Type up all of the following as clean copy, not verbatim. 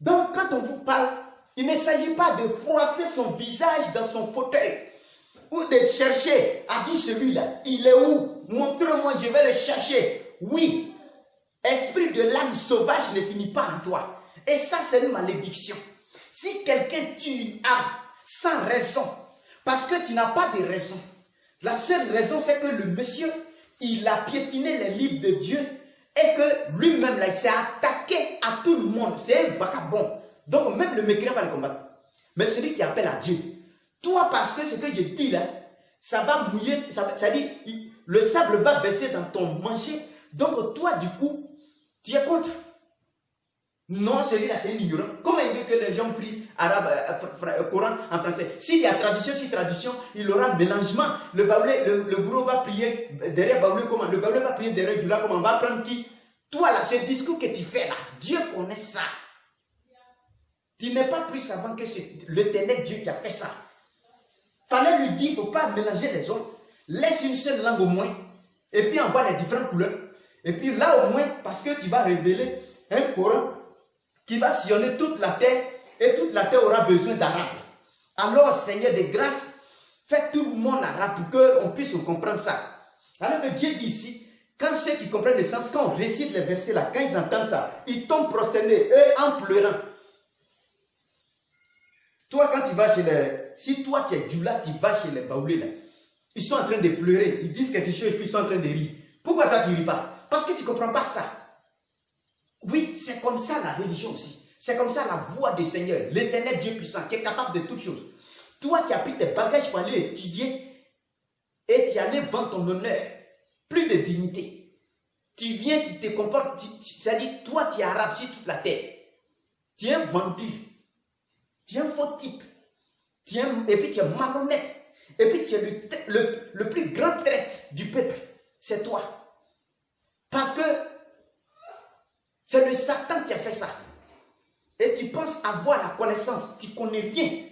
Donc, quand on vous parle, il ne s'agit pas de froisser son visage dans son fauteuil ou de chercher à dire celui-là, il est où? Montre-moi, je vais le chercher. Oui, esprit de l'âme sauvage ne finit pas en toi. Et ça, c'est une malédiction. Si quelqu'un tue une âme sans raison, parce que tu n'as pas de raison, la seule raison, c'est que le monsieur, il a piétiné les livres de Dieu et que lui-même, là, il s'est attaqué à tout le monde. C'est un vagabond. Donc, même le mécréant va le combattre. Mais celui qui appelle à Dieu, toi, parce que ce que je dis là, ça va mouiller, ça dit, le sable va baisser dans ton manger. Donc, toi, du coup, tu es contre. Non, celui-là, c'est un ignorant. Comment il veut que les gens prient arabe, Coran en français? S'il y a tradition, il aura mélangement. Le bourreau va prier derrière Baoulé, comment? Le Baoulé va prier derrière Dula, comment? On va prendre qui? Toi, là, ce discours que tu fais là, Dieu connaît ça. Tu n'es pas plus savant que l'éternel Dieu qui a fait ça. Fallait lui dire, il ne faut pas mélanger les autres. Laisse une seule langue au moins. Et puis envoie les différentes couleurs. Et puis là au moins, parce que tu vas révéler un Coran qui va sillonner toute la terre. Et toute la terre aura besoin d'arabe. Alors Seigneur de grâce, fais tout le monde arabe pour qu'on puisse comprendre ça. Alors que Dieu dit ici, quand ceux qui comprennent le sens, quand on récite les versets là, quand ils entendent ça, ils tombent prosternés, eux en pleurant. Toi, quand tu vas chez les... Si toi, tu es Djoula, tu vas chez les Baoulés, là. Ils sont en train de pleurer. Ils disent quelque chose et puis ils sont en train de rire. Pourquoi toi, tu ne ris pas? Parce que tu ne comprends pas ça. Oui, c'est comme ça la religion aussi. C'est comme ça la voix du Seigneur, l'éternel Dieu puissant, qui est capable de toutes choses. Toi, tu as pris tes bagages pour aller étudier et tu allais vendre ton honneur. Plus de dignité. Tu viens, tu te comportes, c'est-à-dire, toi, tu es arabe sur toute la terre. Tu es vendu. Tu es un faux type. Et puis tu es malhonnête. Et puis tu es le plus grand traître du peuple. C'est toi. Parce que c'est le Satan qui a fait ça. Et tu penses avoir la connaissance. Tu connais rien.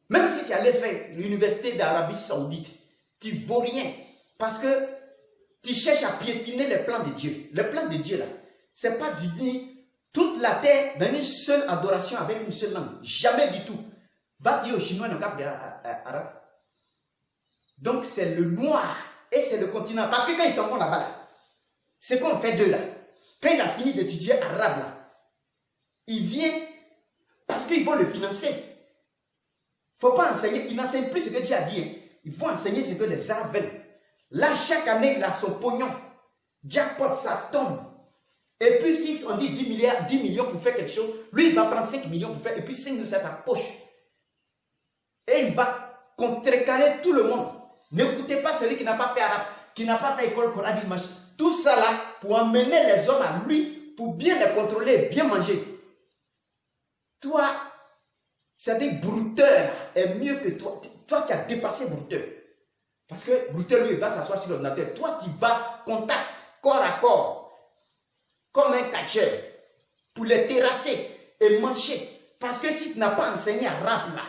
Même si tu allais faire l'université d'Arabie Saoudite, tu ne vaux rien. Parce que tu cherches à piétiner les plans de Dieu. Le plan de Dieu là, ce n'est pas du dit toute la terre dans une seule adoration avec une seule langue. Jamais du tout. Va dire aux Chinois dans le cadre arabe. Donc c'est le noir et c'est le continent. Parce que quand ils s'en vont là-bas, là, c'est qu'on fait d'eux là. Quand il a fini d'étudier arabe là, il vient parce qu'ils vont le financer. Il ne faut pas enseigner. Il n'enseigne plus ce que Dieu a dit. Hein. Il faut enseigner ce que les Arabes veulent. Là, chaque année, il a son pognon. Jackpot, ça tombe. Et puis, si on dit 10 millions pour faire quelque chose, lui, il va prendre 5 millions pour faire, et puis 5 millions, c'est ta poche. Et il va contrecarrer tout le monde. N'écoutez pas celui qui n'a pas fait arabe, qui n'a pas fait école coranique, machin. Tout ça là, pour amener les hommes à lui, pour bien les contrôler, bien manger. Toi, c'est-à-dire brouteur est mieux que toi. Toi qui as dépassé brouteur. Parce que brouteur, lui, il va s'asseoir sur l'ordinateur. Toi, tu vas contact, corps à corps. Comme un catcheur, pour les terrasser et manger. Parce que si tu n'as pas enseigné arabe là,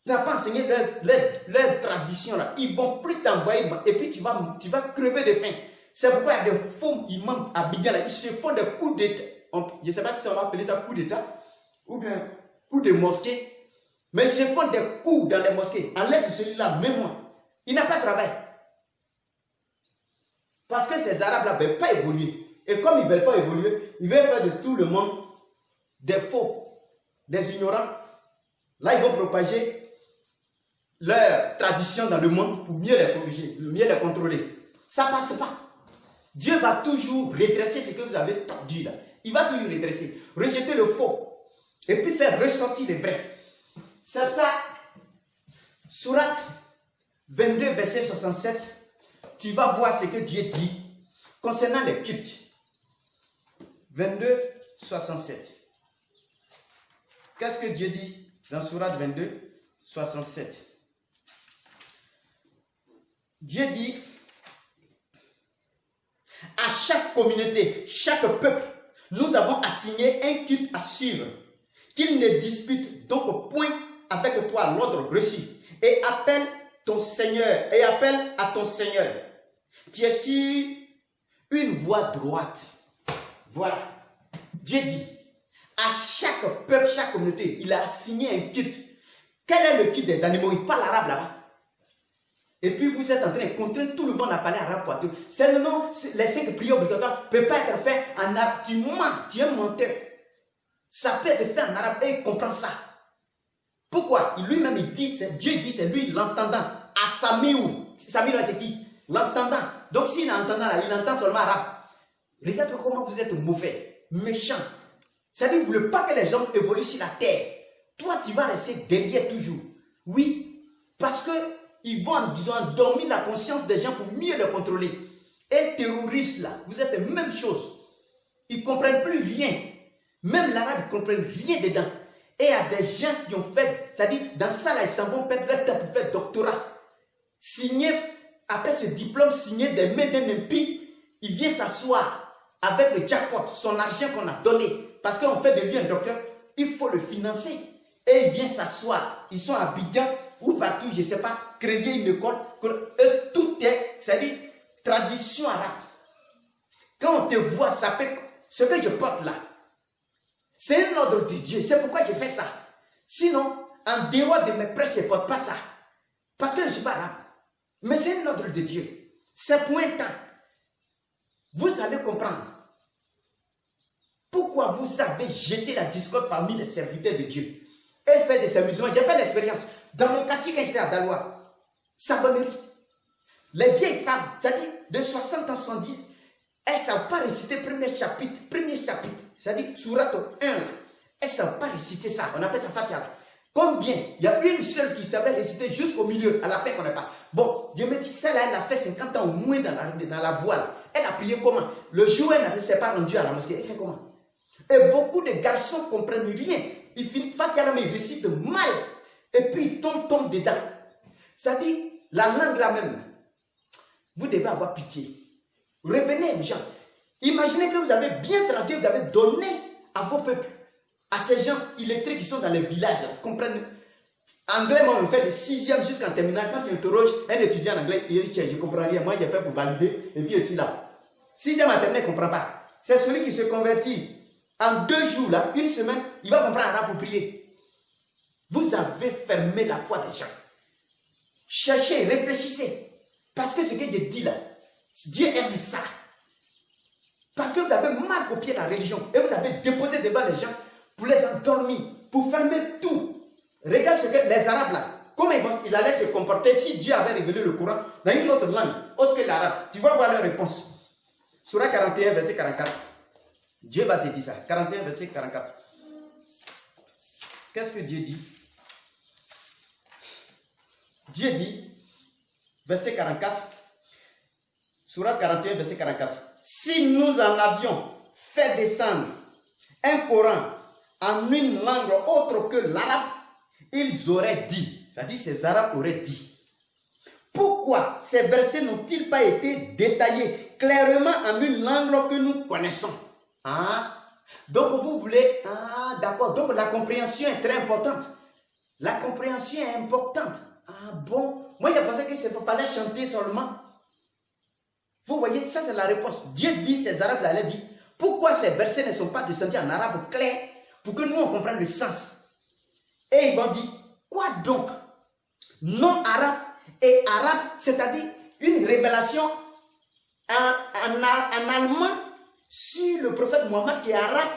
tu n'as pas enseigné leur tradition là, ils ne vont plus t'envoyer et puis tu vas crever de faim. C'est pourquoi il y a des faux imams à Bidjan là, ils se font des coups d'état. Je ne sais pas si on va appeler ça coup d'état ou bien coup de mosquée, mais ils se font des coups dans les mosquées. Enlève celui-là, même moi. Il n'a pas de travail. Parce que ces arabes là ne veulent pas évoluer. Et comme ils ne veulent pas évoluer, ils veulent faire de tout le monde des faux, des ignorants. Là, ils vont propager leur tradition dans le monde pour mieux les corriger, mieux les contrôler. Ça ne passe pas. Dieu va toujours redresser ce que vous avez tordu là. Il va toujours redresser. Rejetez le faux. et puis faire ressortir les vrais. C'est ça, Sourate 22, verset 67, tu vas voir ce que Dieu dit concernant les cultes. 22, 67. Qu'est-ce que Dieu dit dans Sourate 22, 67? Dieu dit, à chaque communauté, chaque peuple, nous avons assigné un culte à suivre, qu'il ne dispute donc point avec toi l'ordre reçu, et appelle à ton Seigneur. Tu es sur une voie droite. Voilà. Dieu dit, à chaque peuple, chaque communauté, il a assigné un culte. Quel est le culte des animaux? Il parle arabe là-bas. Et puis vous êtes en train de contraindre tout le monde à parler arabe pour tout. Seulement, les 5 prières obligatoires ne peuvent pas être faites en arabe. Tu mens, tu es un menteur. Ça peut être fait en arabe et il comprend ça. Pourquoi? Lui-même il dit, Dieu dit, c'est lui l'entendant. À Samiou. Samiou là c'est qui? L'entendant. Donc s'il est entendant là, il entend seulement arabe. Regarde comment vous êtes mauvais, méchant. C'est-à-dire que vous ne voulez pas que les hommes évoluent sur la terre. Toi, tu vas rester derrière toujours. Oui, parce qu'ils vont, disons, endormir la conscience des gens pour mieux les contrôler. Et terroristes, là, vous êtes la même chose. Ils ne comprennent plus rien. Même l'arabe, ils ne comprennent rien dedans. Et il y a des gens qui ont fait, c'est-à-dire, dans ça, là, ils s'en vont perdre leur temps pour faire doctorat. Signer, après ce diplôme, signer des mains d'un impie, il vient s'asseoir avec le jackpot, son argent qu'on a donné. Parce qu'on fait de lui un docteur, il faut le financer. Et il vient s'asseoir. Ils sont à Abidjan ou partout, je ne sais pas, créer une école. Et tout est, c'est-à-dire, tradition arabe. Quand on te voit, ça peut, ce que je porte là, c'est un ordre de Dieu. C'est pourquoi je fais ça. Sinon, en dehors de mes prêches, je ne porte pas ça. Parce que je ne suis pas arabe. Mais c'est un ordre de Dieu. C'est pour un temps. Vous allez comprendre. Pourquoi vous avez jeté la discorde parmi les serviteurs de Dieu et fait des amusements? J'ai fait l'expérience. Dans mon quartier, quand j'étais à Daloa, Savonnerie, les vieilles femmes, c'est-à-dire de 60 ans, 70, elles ne savent pas réciter premier chapitre, c'est-à-dire Sourate 1. Elles ne savent pas réciter ça. On appelle ça Fatiha. Combien? Il y a une seule qui savait réciter jusqu'au milieu, à la fin qu'on n'a pas. Bon, Dieu me dit, celle-là, elle a fait 50 ans au moins dans la voile. Elle a prié comment? Le jour où elle ne s'est pas rendue à la mosquée, elle fait comment? Et beaucoup de garçons ne comprennent rien. Ils finissent Fatiha, mais ils récitent mal. Et puis ils tombent dedans. Ça dit, la langue là même, vous devez avoir pitié. Revenez, les gens. Imaginez que vous avez bien traduit, vous avez donné à vos peuples, à ces gens illettrés qui sont dans les villages, comprennent. Anglais, moi, on fait de 6e jusqu'en terminale. Quand tu interroges un étudiant en anglais, il dit, tiens, je ne comprends rien. Moi, j'ai fait pour valider, et puis je suis là. 6e en terminale, il ne comprend pas. C'est celui qui se convertit. En 2 jours, là, une semaine, il va comprendre arabe pour prier. Vous avez fermé la foi des gens. Cherchez, réfléchissez. Parce que ce que je dis là, Dieu aime ça. Parce que vous avez mal copié la religion et vous avez déposé devant les gens pour les endormir, pour fermer tout. Regarde ce que les Arabes là, comment ils allaient se comporter si Dieu avait révélé le Coran dans une autre langue, autre que l'arabe. Tu vas voir leur réponse. Sourate 41, verset 44. Dieu va te dire ça. 41, verset 44. Qu'est-ce que Dieu dit? Dieu dit, verset 44, Sourate 41, verset 44. Si nous en avions fait descendre un Coran en une langue autre que l'arabe, ils auraient dit, c'est-à-dire ces arabes auraient dit, pourquoi ces versets n'ont-ils pas été détaillés clairement en une langue que nous connaissons? Ah, donc vous voulez, ah d'accord, donc la compréhension est très importante. La compréhension est importante. Ah bon, moi j'ai pensé que c'est pour fallait chanter seulement. Vous voyez, ça c'est la réponse. Dieu dit, ces arabes là, il dit, pourquoi ces versets ne sont pas descendus en arabe clair pour que nous on comprenne le sens? Et ils vont dire, quoi donc? Non arabe et arabe, c'est-à-dire une révélation en allemand sur le prophète Mohammed qui est arabe,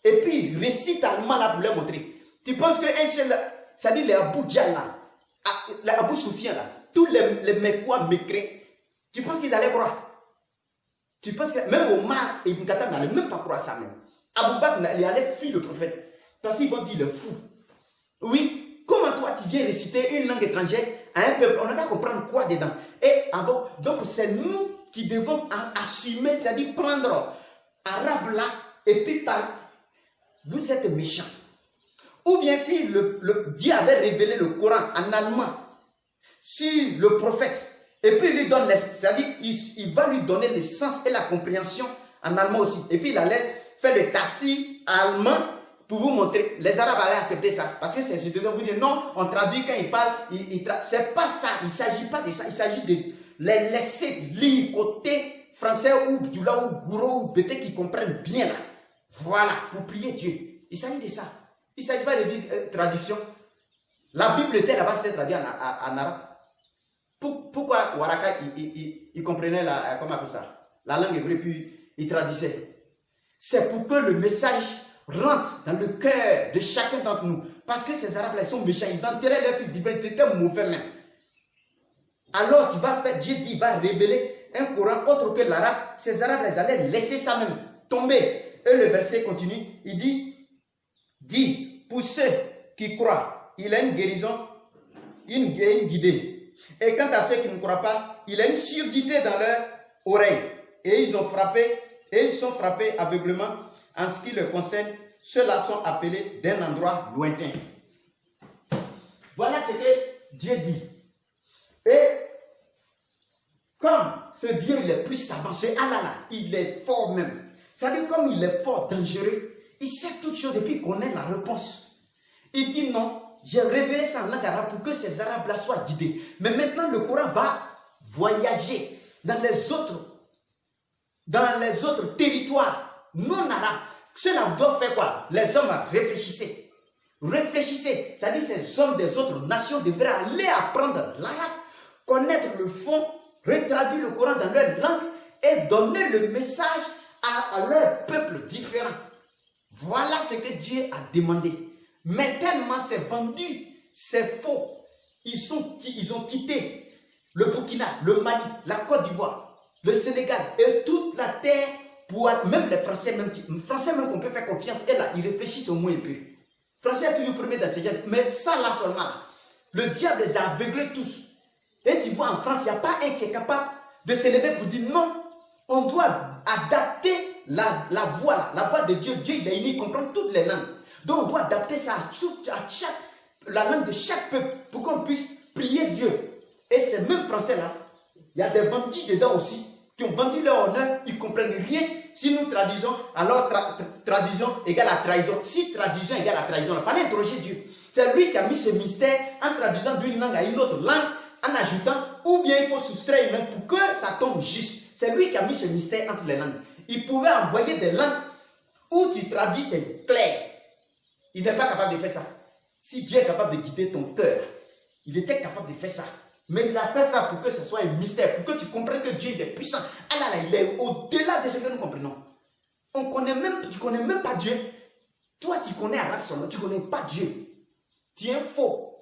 et puis il récite allemand là pour leur montrer. Tu penses qu'un seul, c'est-à-dire les Abou Djal là, les Abou Soufiane là, tous les Mekwa mécréants, tu penses qu'ils allaient croire? Tu penses que même Omar et Ibn Khattab n'allaient même pas croire ça même. Abou Bakr, il allait fuir le prophète. Parce qu'ils vont dire le fou. Oui, comment toi tu viens réciter une langue étrangère à un peuple, on n'a qu'à comprendre quoi dedans. Et ah bon, donc c'est nous qui devons assumer, c'est-à-dire prendre arabe là et puis parler. Vous êtes méchants. Ou bien si le Dieu avait révélé le Coran en allemand sur le prophète, et puis il lui donne l'esprit, c'est-à-dire il va lui donner le sens et la compréhension en allemand aussi. Et puis il allait faire le tafsir allemand pour vous montrer. Les Arabes allaient accepter ça. Parce que c'est ce que vous dire non, on traduit quand ils parlent, c'est pas ça, il ne s'agit pas de ça, il s'agit de les laisser lire côté français ou du là ou gourou ou peut-être qu'ils comprennent bien là. Voilà, pour prier Dieu. Il s'agit de ça. Il ne s'agit pas de dire traduction. La Bible était là-bas, c'était traduit en arabe. Pourquoi Waraka, il comprenait comment appeler ça, la langue hébreu, puis il traduisait. C'est pour que le message rentre dans le cœur de chacun d'entre nous. Parce que ces Arabes-là, ils sont méchants, ils enterraient leur fils divin, ils étaient mauvais même. Alors tu vas faire, Dieu dit, il va révéler un Coran autre que l'arabe. Ces Arabes-là, ils allaient laisser ça même tomber. Et le verset continue, il dit, pour ceux qui croient, il a une guérison, une guidée. Et quant à ceux qui ne croient pas, il a une surdité dans leurs oreilles. Et ils sont frappés aveuglement. En ce qui le concerne, ceux-là sont appelés d'un endroit lointain. Voilà ce que Dieu dit. Et comme ce Dieu il est plus savant, c'est Allah, il est fort même. C'est-à-dire comme il est fort, dangereux, il sait toutes choses et puis il connaît la réponse. Il dit non, j'ai révélé ça en langue arabe pour que ces Arabes-là soient guidés. Mais maintenant, le Coran va voyager dans les autres territoires non arabes. Cela doit faire quoi? Les hommes réfléchissez. Réfléchissez. C'est-à-dire ces hommes des autres nations devraient aller apprendre l'arabe, connaître le fond, retraduire le Coran dans leur langue et donner le message à leur peuple différent. Voilà ce que Dieu a demandé. Mais tellement c'est vendu, c'est faux. Ils ont quitté le Burkina, le Mali, la Côte d'Ivoire, le Sénégal et toute la terre pour même les Français même qu'on peut faire confiance. Et là, ils réfléchissent au moins un peu. Français est toujours premier dans ces gens. Mais ça là seulement, le diable les a aveuglés tous. Et tu vois en France, il n'y a pas un qui est capable de s'élever pour dire non. On doit adapter la voix de Dieu. Dieu il est unique, il comprend toutes les langues. Donc on doit adapter ça à la langue de chaque peuple pour qu'on puisse prier Dieu. Et ces mêmes Français là, il y a des vendus dedans aussi qui ont vendu leur honneur, ils ne comprennent rien. Si nous traduisons, alors traduisons égale à trahison. Si traduisons égale à trahison, il fallait interroger Dieu. C'est lui qui a mis ce mystère en traduisant d'une langue à une autre langue, en ajoutant, ou bien il faut soustraire une langue pour que ça tombe juste. C'est lui qui a mis ce mystère entre les langues. Il pouvait envoyer des langues où tu traduis, c'est clair. Il n'est pas capable de faire ça. Si Dieu est capable de guider ton cœur, il était capable de faire ça. Mais il a fait ça pour que ce soit un mystère, pour que tu comprennes que Dieu est puissant. Ah là là, il est au-delà de ce que nous comprenons. Tu ne connais même pas Dieu. Toi, tu connais arabe seulement, tu ne connais pas Dieu. Tu es un faux.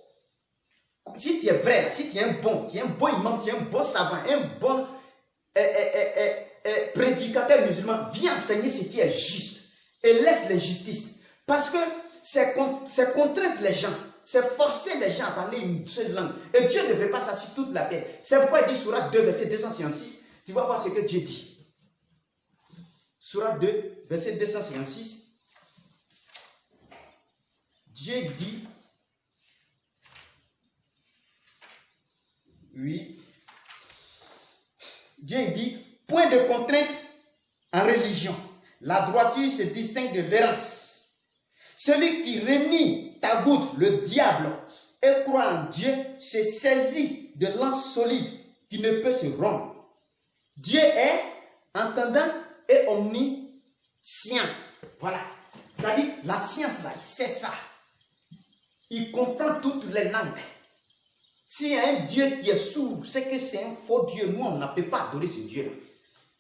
Si tu es vrai, si tu es un bon imam, tu es un bon savant, un bon prédicateur musulman, viens enseigner ce qui est juste et laisse l'injustice. Parce que c'est contraindre les gens. C'est forcer les gens à parler une seule langue. Et Dieu ne veut pas ça sur toute la terre. C'est pourquoi il dit Surat 2, verset 256. Tu vas voir ce que Dieu dit. Surat 2, verset 256. Dieu dit, oui, Dieu dit, point de contrainte en religion. La droiture se distingue de l'errance. Celui qui renie Tagout, le diable, et croit en Dieu, se saisit de lance solide qui ne peut se rompre. Dieu est entendant et omniscient. Voilà. C'est-à-dire, la science, là, il sait ça. Il comprend toutes les langues. S'il y a un Dieu qui est sourd, c'est que c'est un faux Dieu. Nous, on ne peut pas adorer ce Dieu-là.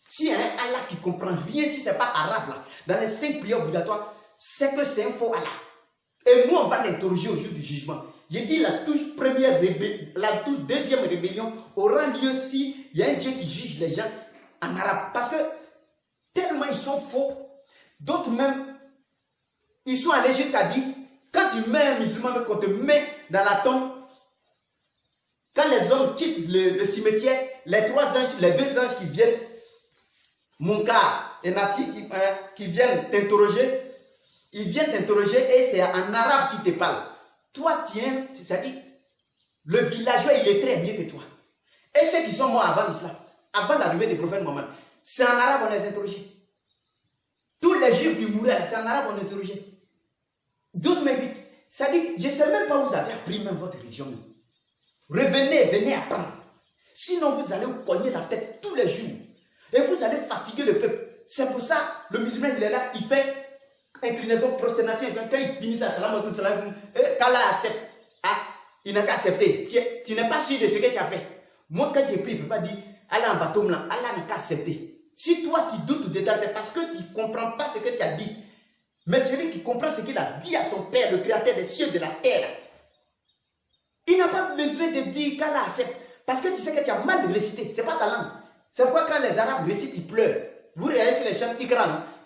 S'il y a un Allah qui ne comprend rien, si ce n'est pas arabe, là, dans les 5 prières obligatoires, c'est que c'est un faux Allah. Et nous, on va l'interroger au jour du jugement. J'ai dit la toute deuxième rébellion aura lieu si il y a un Dieu qui juge les gens en arabe. Parce que tellement ils sont faux, d'autres même Ils sont allés jusqu'à dire, quand tu mets un musulman, qu'on te met dans la tombe, quand les hommes quittent le cimetière, les deux anges qui viennent, Munkar et Nati, qui viennent t'interroger, ils viennent t'interroger et c'est en arabe qui te parle. Toi, tiens, c'est-à-dire, le villageois, il est très mieux que toi. Et ceux qui sont morts avant l'islam, avant l'arrivée du prophète Mohammed, c'est en arabe on les interrogeait. Tous les juifs qui mouraient, c'est en arabe on interrogeait. D'autres m'invitent. C'est-à-dire, je ne sais même pas où vous avez appris même votre religion. Revenez, venez apprendre. Sinon, vous allez vous cogner la tête tous les jours. Et vous allez fatiguer le peuple. C'est pour ça, le musulman, il est là, il fait inclinaison, prosternation. Et quand il finit ça, salam alaikum, salam alaikum, qu'Allah accepte. Ah, il n'a qu'à accepter. Tu n'es pas sûr de ce que tu as fait. Moi, quand j'ai pris, il ne peut pas dire, Allah en bateau blanc, Allah n'a qu'à accepter. Si toi, tu doutes dedans, c'est parce que tu ne comprends pas ce que tu as dit. Mais celui qui comprend ce qu'il a dit à son Père, le Créateur des cieux et de la terre, il n'a pas besoin de dire qu'Allah accepte. Parce que tu sais que tu as mal de réciter. Ce n'est pas ta langue. C'est pourquoi quand les Arabes récitent, ils pleurent. Vous regardez sur les chants,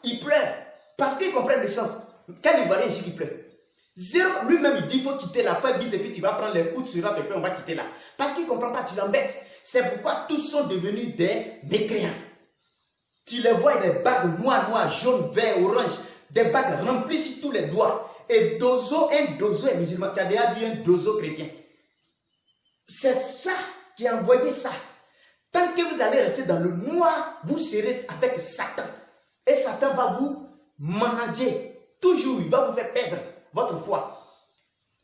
ils pleurent. Parce qu'ils comprennent le sens. Quand ils voient ici qui pleure. Zéro, lui-même, il dit, il faut quitter la fin vite et puis tu vas prendre les coups sur et puis on va quitter là. Parce qu'il ne comprend pas, tu l'embêtes. C'est pourquoi tous sont devenus des mécréants. Tu les vois, des bagues noires, jaunes, verts, oranges, des bagues remplies sur tous les doigts. Et un dozo est musulman. Tu as déjà vu un dozo chrétien. C'est ça qui a envoyé ça. Tant que vous allez rester dans le noir, vous serez avec Satan. Et Satan va vous manager. Toujours, il va vous faire perdre votre foi.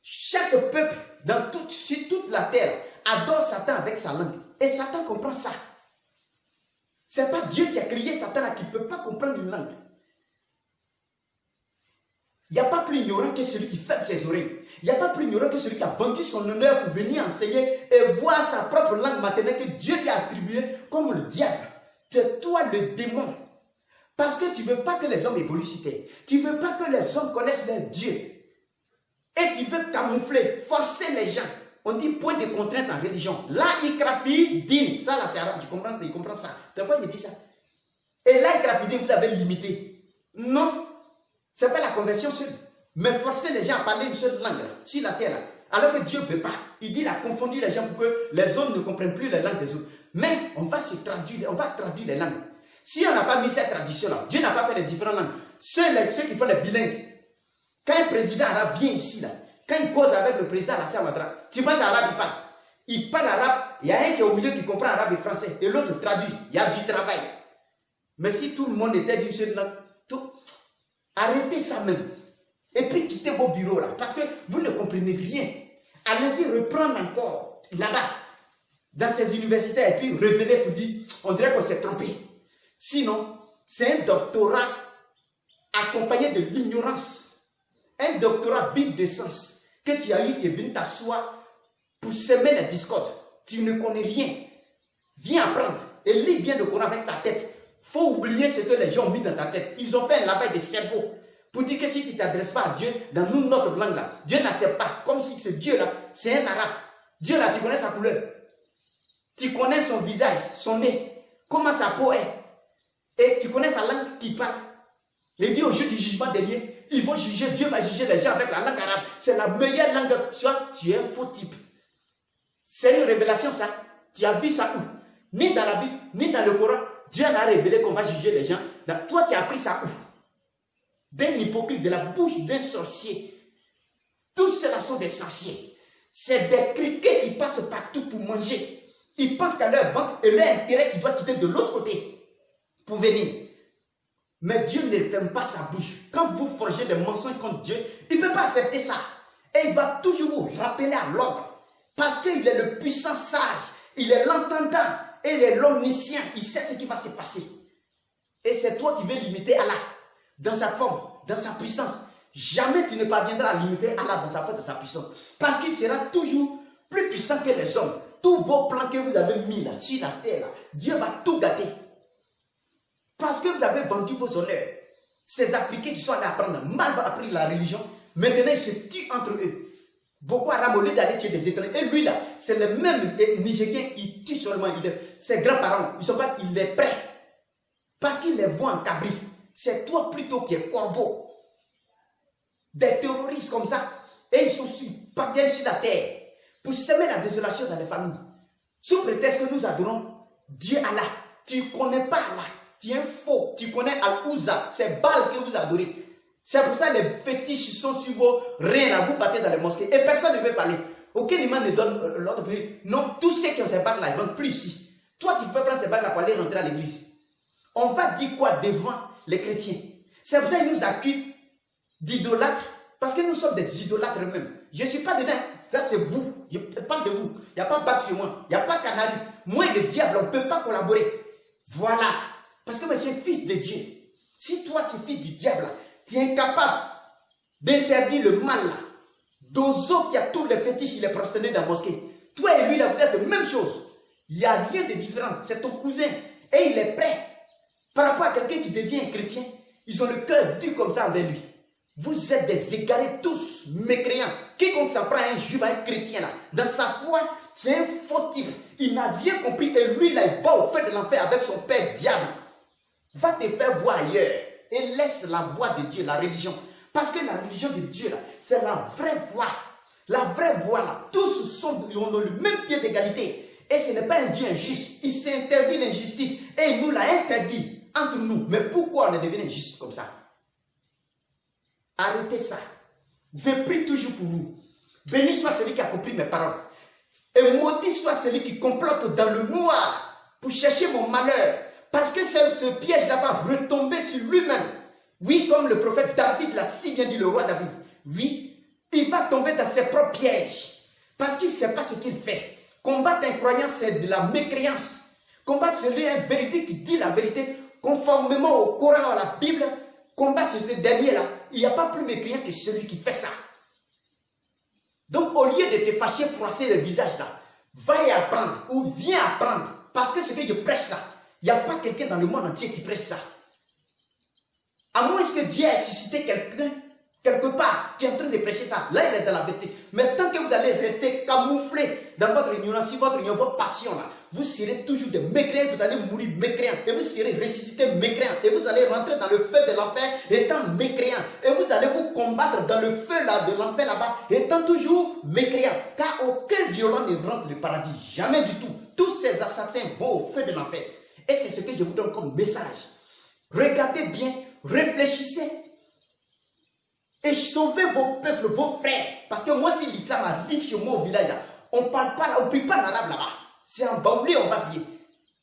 Chaque peuple sur toute la terre adore Satan avec sa langue. Et Satan comprend ça. Ce n'est pas Dieu qui a créé Satan là, qui ne peut pas comprendre une langue. Il n'y a pas plus ignorant que celui qui ferme ses oreilles. Il n'y a pas plus ignorant que celui qui a vendu son honneur pour venir enseigner et voir sa propre langue maternelle que Dieu lui a attribuée comme le diable. C'est toi le démon. Parce que tu ne veux pas que les hommes évoluent sur terre. Tu ne veux pas que les hommes connaissent leur Dieu. Et tu veux camoufler, forcer les gens. On dit point de contrainte en religion. Là, ikrafi din. Ça, là, c'est arabe. Tu comprends, il comprend ça. C'est pourquoi il dit ça. Et là, ikrafi din, vous avez limité. Non. Ce n'est pas la conversion seule. Mais forcer les gens à parler une seule langue, là, sur la terre, là. Alors que Dieu ne veut pas. Il dit, il a confondu les gens pour que les hommes ne comprennent plus les langues des autres. Mais on va traduire les langues. Si on n'a pas mis cette tradition-là, Dieu n'a pas fait les différentes langues. Ceux qui font les bilingues, quand un président arabe vient ici, là, quand il cause avec le président Alassane Ouattara, tu penses arabe, il parle. Il parle arabe, il y a un qui est au milieu qui comprend arabe et français, et l'autre traduit. Il y a du travail. Mais si tout le monde était d'une seule langue, arrêtez ça même. Et puis quittez vos bureaux là, parce que vous ne comprenez rien. Allez-y reprendre encore là-bas, dans ces universités, et puis revenez pour dire, on dirait qu'on s'est trompé. Sinon, c'est un doctorat accompagné de l'ignorance. Un doctorat vide de sens que tu as eu, tu es venu t'asseoir pour semer la discorde. Tu ne connais rien. Viens apprendre et lis bien le Coran avec ta tête. Il faut oublier ce que les gens ont mis dans ta tête. Ils ont fait un lavage de cerveau pour dire que si tu ne t'adresses pas à Dieu dans notre langue là, Dieu n'accepte pas. Comme si ce Dieu là, c'est un arabe. Dieu là, tu connais sa couleur. Tu connais son visage, son nez, comment sa peau est. Et tu connais sa langue qui parle. Il dit au jour du jugement dernier, ils vont juger, Dieu va juger les gens avec la langue arabe. C'est la meilleure langue. Soit tu es un faux type. C'est une révélation ça. Tu as vu ça où? Ni dans la Bible, ni dans le Coran. Dieu a révélé qu'on va juger les gens. Toi, tu as appris ça où? D'un hypocrite, de la bouche d'un sorcier. Tous ceux-là sont des sorciers. C'est des criquets qui passent partout pour manger. Ils pensent qu'à leur ventre et leur intérêt qui doit quitter de l'autre côté pour venir. Mais Dieu ne ferme pas sa bouche. Quand vous forgez des mensonges contre Dieu, il ne peut pas accepter ça. Et il va toujours vous rappeler à l'ordre. Parce qu'il est le puissant sage. Il est l'entendant. Et il est l'omniscient. Il sait ce qui va se passer. Et c'est toi qui veux limiter Allah. Dans sa forme, dans sa puissance. Jamais tu ne parviendras à limiter Allah dans sa forme, dans sa puissance. Parce qu'il sera toujours plus puissant que les hommes. Tous vos plans que vous avez mis là, sur la terre, là, Dieu va tout gâter. Parce que vous avez vendu vos honneurs. Ces Africains qui sont allés apprendre, mal appris la religion, maintenant ils se tuent entre eux. Boko Haram, au lieu d'aller tuer des étrangers, et lui là, c'est le même Nigérien, il tue seulement ses grands-parents, il est prêt. Parce qu'il les voit en cabri. C'est toi plutôt qui es corbeau. des terroristes comme ça, et ils sont parviennent sur la terre pour semer la désolation dans les familles. Sous prétexte que nous adorons Dieu Allah. Tu ne connais pas Allah. Tu es faux. Tu connais Al-Ouza. C'est Baal que vous adorez. C'est pour ça que les fétiches sont sur vos reins là. Vous partez dans les mosquées et personne ne veut parler. Aucun imam ne donne l'ordre. Non, tous ceux qui ont ces bagues là, ils ne rentrent plus ici. Toi, tu peux prendre ces bagues là pour aller rentrer à l'église. On va dire quoi devant les chrétiens? C'est pour ça qu'ils nous accusent d'idolâtres. Parce que nous sommes des idolâtres eux-mêmes. Je ne suis pas dedans. Ça, c'est vous. Je parle de vous. Il n'y a pas bac chez moi. Il n'y a pas canari. Moi et le diable, on ne peut pas collaborer. Voilà. Parce que moi, je suis fils de Dieu. Si toi, tu es fils du diable, tu es incapable d'interdire le mal. Dozo qui a tous les fétiches, il est prosterné dans la mosquée. Toi et lui, là, vous êtes la même chose. Il n'y a rien de différent. C'est ton cousin. Et il est prêt. Par rapport à quelqu'un qui devient un chrétien, ils ont le cœur dur comme ça envers lui. Vous êtes des égarés tous, mécréants. Quiconque s'en prend un juif, un chrétien là, dans sa foi, c'est un faux type. Il n'a rien compris et lui là, il va au feu de l'enfer avec son père diable. Va te faire voir ailleurs et laisse la voie de Dieu, la religion. Parce que la religion de Dieu là, c'est la vraie voie. La vraie voie là, tous ont le même pied d'égalité. Et ce n'est pas un Dieu injuste. Il s'est interdit l'injustice et il nous l'a interdit entre nous. Mais pourquoi on est devenu injuste comme ça? Arrêtez ça. Je prie toujours pour vous. Béni soit celui qui a compris mes paroles. Et maudit soit celui qui complote dans le noir pour chercher mon malheur. Parce que ce piège-là va retomber sur lui-même. Oui, comme le prophète David l'a si bien dit, le roi David. Oui, il va tomber dans ses propres pièges. Parce qu'il ne sait pas ce qu'il fait. Combattre un croyant, c'est de la mécréance. Combattre celui un vérité qui dit la vérité, conformément au Coran, à la Bible, combattre ce dernier-là, il n'y a pas plus mécréant que celui qui fait ça. Donc, au lieu de te fâcher, froisser le visage là, va y apprendre ou viens apprendre. Parce que ce que je prêche là, il n'y a pas quelqu'un dans le monde entier qui prêche ça. À moins que Dieu ait suscité quelqu'un, quelque part, qui est en train de prêcher ça. Là, il est dans la vérité. Mais tant que vous allez rester camouflé dans votre ignorance, votre passion là, vous serez toujours des mécréants, vous allez mourir mécréants, et vous serez ressuscités mécréants, et vous allez rentrer dans le feu de l'enfer étant mécréants, et vous allez vous combattre dans le feu là, de l'enfer là-bas, étant toujours mécréants, car aucun violent ne rentre le paradis, jamais du tout. Tous ces assassins vont au feu de l'enfer. Et c'est ce que je vous donne comme message. Regardez bien, réfléchissez, et sauvez vos peuples, vos frères. Parce que moi, si l'islam arrive chez moi au village, là, on ne parle pas, on ne prie pas en arabe là-bas. C'est en baoulé, on va prier.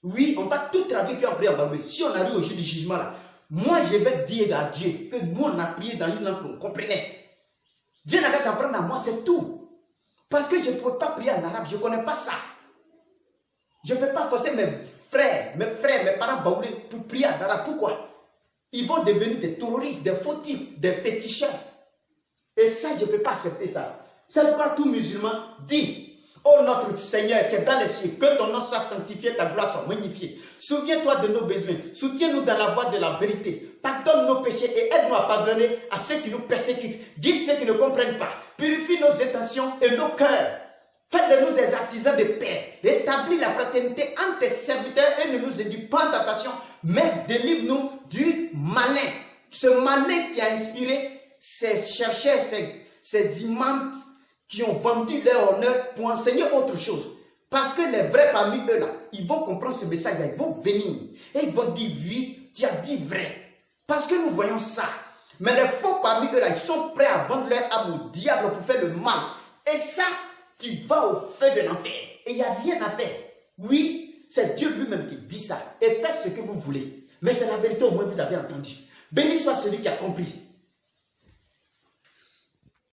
Oui, on va tout traduire puis on prie en baoulé. Si on arrive au jour du jugement là, moi je vais dire à Dieu que nous on a prié dans une langue qu'on comprenait. Dieu n'a qu'à s'en prendre à moi, c'est tout. Parce que je ne peux pas prier en arabe, je ne connais pas ça. Je ne peux pas forcer mes frères, mes parents baoulés pour prier en arabe. Pourquoi? Ils vont devenir des terroristes, des faux types, des féticheurs. Et ça, je ne peux pas accepter ça. C'est pourquoi tout musulman dit: oh notre Seigneur qui est dans les cieux, que ton nom soit sanctifié, ta gloire soit magnifiée. Souviens-toi de nos besoins, soutiens-nous dans la voie de la vérité. Pardonne nos péchés et aide-nous à pardonner à ceux qui nous persécutent. Dis ceux qui ne comprennent pas. Purifie nos intentions et nos cœurs. Faites de nous des artisans de paix. Établis la fraternité entre tes serviteurs et ne nous induis pas en tentation, mais délivre-nous du malin. Ce malin qui a inspiré ces chercheurs, ces imams qui ont vendu leur honneur pour enseigner autre chose. Parce que les vrais parmi eux là, ils vont comprendre ce message là, ils vont venir. Et ils vont dire: oui, tu as dit vrai. Parce que nous voyons ça. Mais les faux parmi eux là, ils sont prêts à vendre leur âme au diable pour faire le mal. Et ça, tu vas au feu de l'enfer. Et il n'y a rien à faire. Oui, c'est Dieu lui-même qui dit ça. Et faites ce que vous voulez. Mais c'est la vérité, au moins vous avez entendu. Béni soit celui qui a compris.